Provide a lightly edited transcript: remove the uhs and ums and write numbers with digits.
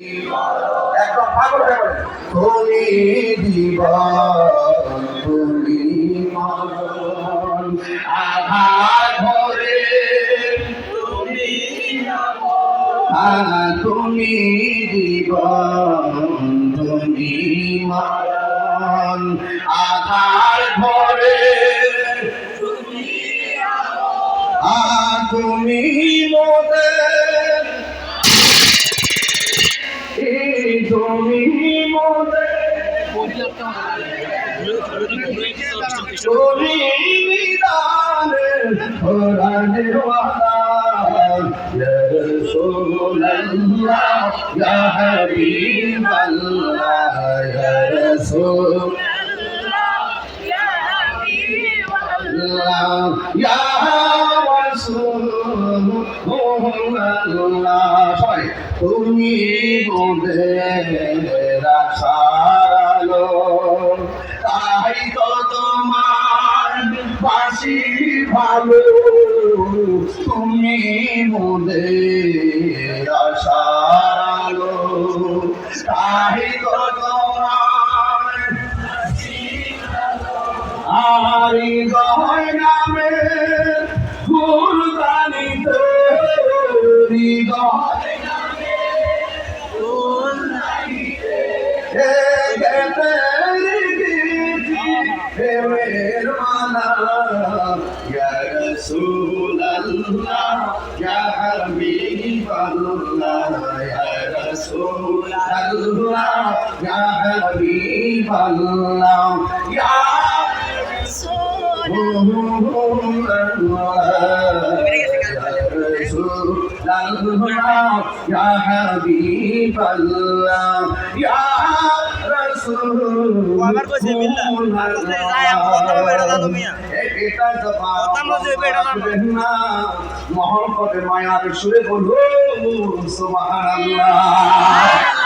একদম পাগল হয়ে বলে তুমি জীবন তুমি মরণ আধার ভরে তুমি তুমি জীবন তুমি মরণ আধার ভরে তুমি মোদের তুমি মোদের তুমি নিদানে কোরআনের ওয়ালা ইয়া রাসূলুল্লাহ ইয়া হাবিবাল্লাহ ইয়া রাসূলুল্লাহ ইয়া হাবিবাল্লাহ ইয়া রাসূলুল্লাহ সবাই তুমি মোদের আশার আলো তাই তো তোমার বাসি ভালো তুমি মোদের আশার আলো তাই তো তোমার আরি গয়নামে ফুল দানিতে হৃদয় يا رسول الله يا حبيب الله يا رسول الله يا حبيب الله يا رسول الله يا حبيب الله يا মহব্বতের মায়ার সুরে বলুন সুবহানাল্লাহ।